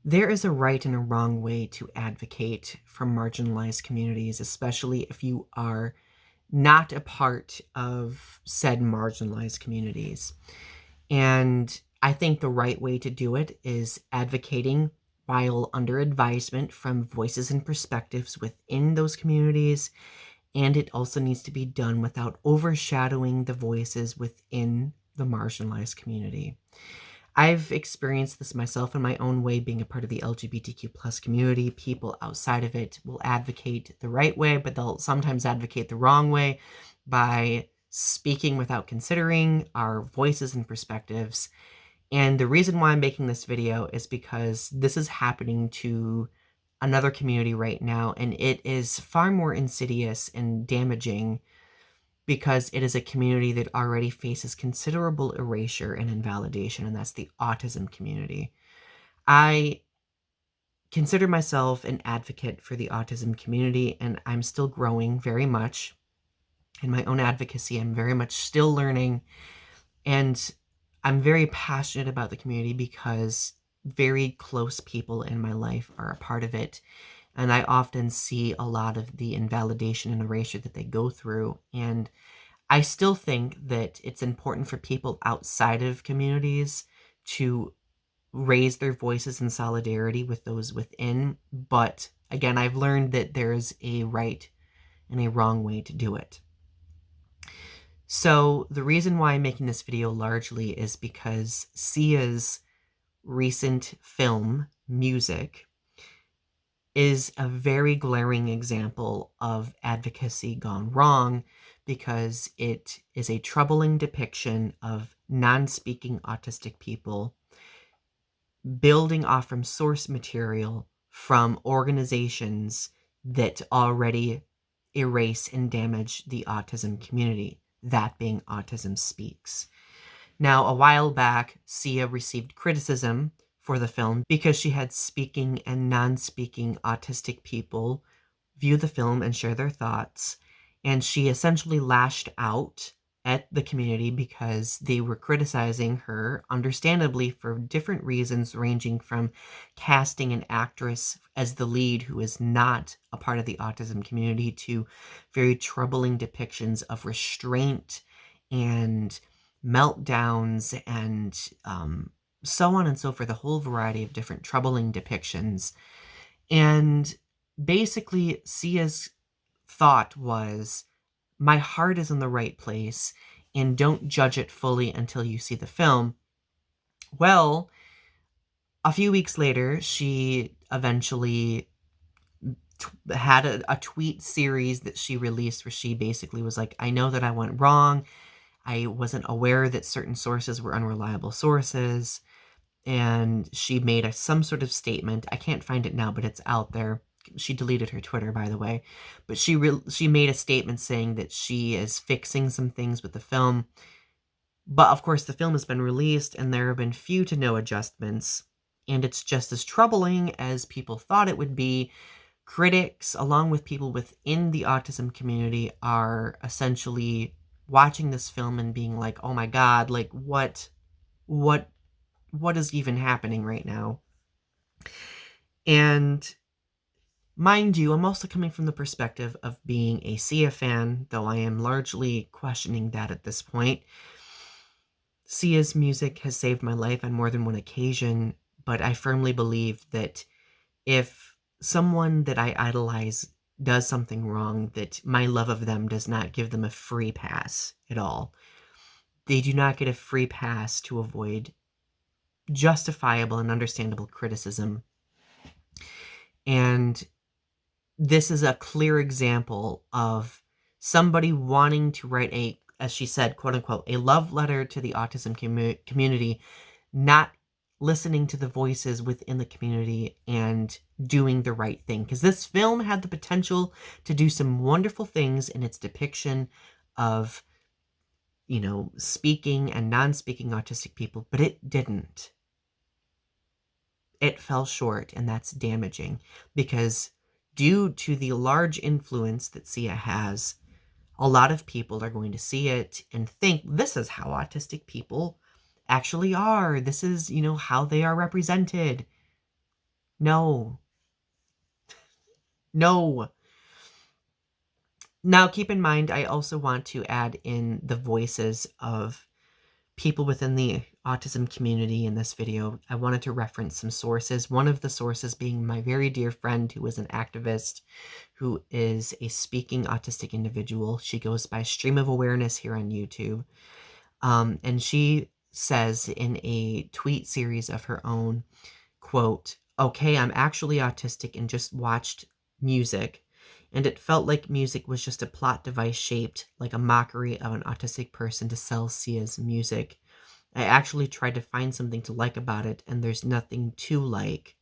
There is a right and a wrong way to advocate for marginalized communities, especially if you are not a part of said marginalized communities. And I think the right way to do it is advocating while under advisement from voices and perspectives within those communities. And it also needs to be done without overshadowing the voices within the marginalized community. I've experienced this myself in my own way, being a part of the LGBTQ plus community. People outside of it will advocate the right way, but they'll sometimes advocate the wrong way by speaking without considering our voices and perspectives. And the reason why I'm making this video is because this is happening to another community right now, and it is far more insidious and damaging because it is a community that already faces considerable erasure and invalidation, and that's the autism community. I consider myself an advocate for the autism community, and I'm still growing very much in my own advocacy. I'm very much still learning, and I'm very passionate about the community because very close people in my life are a part of it. And I often see a lot of the invalidation and erasure that they go through. And I still think that it's important for people outside of communities to raise their voices in solidarity with those within. But again, I've learned that there's a right and a wrong way to do it. So the reason why I'm making this video largely is because Sia's recent film, Music, is a very glaring example of advocacy gone wrong, because it is a troubling depiction of non-speaking autistic people building off from source material from organizations that already erase and damage the autism community, that being Autism Speaks. Now, a while back, Sia received criticism for the film because she had speaking and non-speaking autistic people view the film and share their thoughts, and she essentially lashed out at the community because they were criticizing her, understandably, for different reasons, ranging from casting an actress as the lead who is not a part of the autism community to very troubling depictions of restraint and meltdowns and so on and so forth, a whole variety of different troubling depictions. And basically, Sia's thought was, my heart is in the right place, and don't judge it fully until you see the film. Well, a few weeks later, she eventually had a tweet series that she released where she basically was like, I know that I went wrong. I wasn't aware that certain sources were unreliable sources. And she made some sort of statement. I can't find it now, but it's out there. She deleted her Twitter, by the way. But she made a statement saying that she is fixing some things with the film. But of course, the film has been released and there have been few to no adjustments. And it's just as troubling as people thought it would be. Critics, along with people within the autism community, are essentially watching this film and being like, oh my God, like what is even happening right now? And mind you, I'm also coming from the perspective of being a Sia fan, though I am largely questioning that at this point. Sia's music has saved my life on more than one occasion, but I firmly believe that if someone that I idolize does something wrong, that my love of them does not give them a free pass at all. They do not get a free pass to avoid justifiable and understandable criticism. And this is a clear example of somebody wanting to write a, as she said, quote unquote, a love letter to the autism community, not listening to the voices within the community and doing the right thing. Because this film had the potential to do some wonderful things in its depiction of, you know, speaking and non-speaking autistic people, but it didn't. It fell short, and that's damaging because due to the large influence that Sia has, a lot of people are going to see it and think this is how autistic people actually are. This is, you know, how they are represented. No. No. Now, keep in mind, I also want to add in the voices of people within the autism community in this video. I wanted to reference some sources. One of the sources being my very dear friend who is an activist, who is a speaking autistic individual. She goes by Stream of Awareness here on YouTube. And she says in a tweet series of her own, quote, "Okay, I'm actually autistic and just watched music, and it felt like music was just a plot device shaped like a mockery of an autistic person to sell Sia's music. I actually tried to find something to like about it, and there's nothing to like."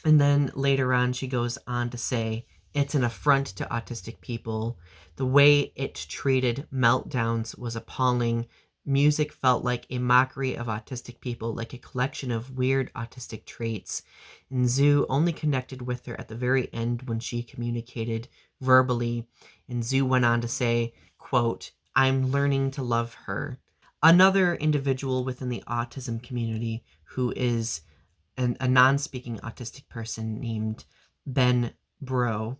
And then later on, she goes on to say, "It's an affront to autistic people. The way it treated meltdowns was appalling. Music felt like a mockery of autistic people, like a collection of weird autistic traits. And Zhu only connected with her at the very end when she communicated verbally." And Zhu went on to say, quote, "I'm learning to love her." Another individual within the autism community who is a non-speaking autistic person named Ben Brew,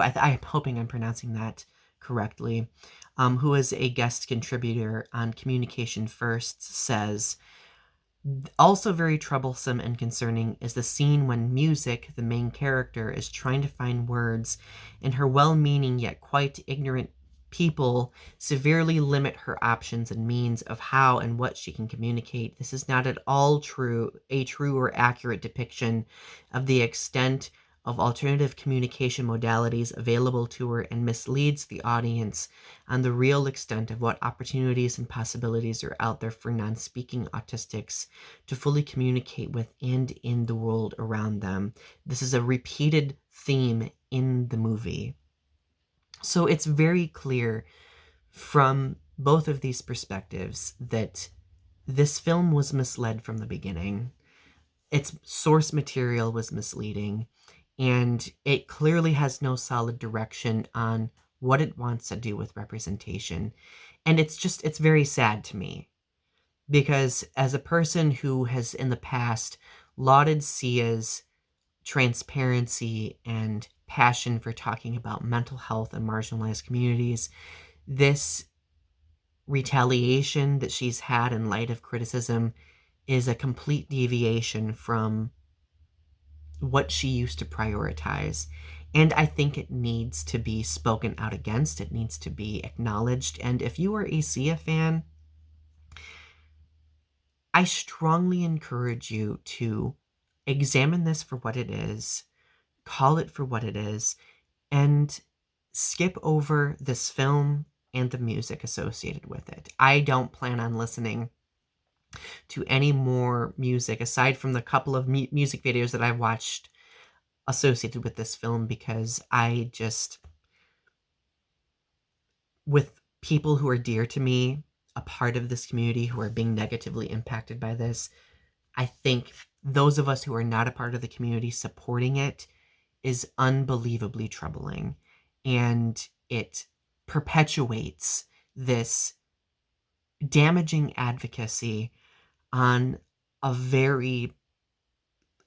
I'm hoping I'm pronouncing that correctly, who is a guest contributor on Communication First, says, "Also very troublesome and concerning is the scene when Music, the main character, is trying to find words, and her well-meaning yet quite ignorant people severely limit her options and means of how and what she can communicate. This is not at all a true or accurate depiction of the extent of alternative communication modalities available to her, and misleads the audience on the real extent of what opportunities and possibilities are out there for non-speaking autistics to fully communicate with and in the world around them." This is a repeated theme in the movie. So it's very clear from both of these perspectives that this film was misled from the beginning. Its source material was misleading, and it clearly has no solid direction on what it wants to do with representation. And it's very sad to me, because as a person who has in the past lauded Sia's transparency and passion for talking about mental health and marginalized communities, this retaliation that she's had in light of criticism is a complete deviation from what she used to prioritize. And I think it needs to be spoken out against. It needs to be acknowledged. And if you are a Sia fan, I strongly encourage you to examine this for what it is, call it for what it is, and skip over this film and the music associated with it. I don't plan on listening to any more music aside from the couple of music videos that I've watched associated with this film, because I just, with people who are dear to me, a part of this community, who are being negatively impacted by this, I think those of us who are not a part of the community supporting it is unbelievably troubling. And it perpetuates this damaging advocacy on a very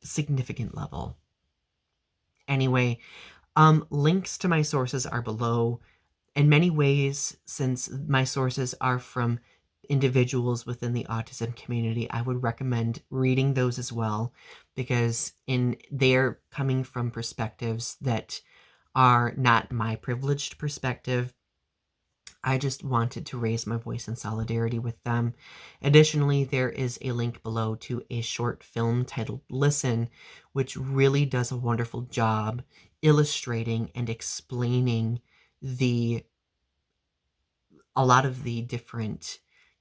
significant level. Anyway, links to my sources are below. In many ways, since my sources are from individuals within the autism community, I would recommend reading those as well, because they're coming from perspectives that are not my privileged perspective. I just wanted to raise my voice in solidarity with them. Additionally, there is a link below to a short film titled Listen, which really does a wonderful job illustrating and explaining a lot of the different,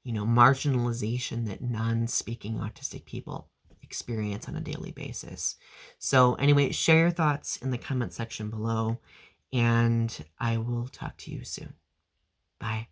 marginalization that non-speaking autistic people experience on a daily basis. So anyway, share your thoughts in the comment section below, and I will talk to you soon. Bye.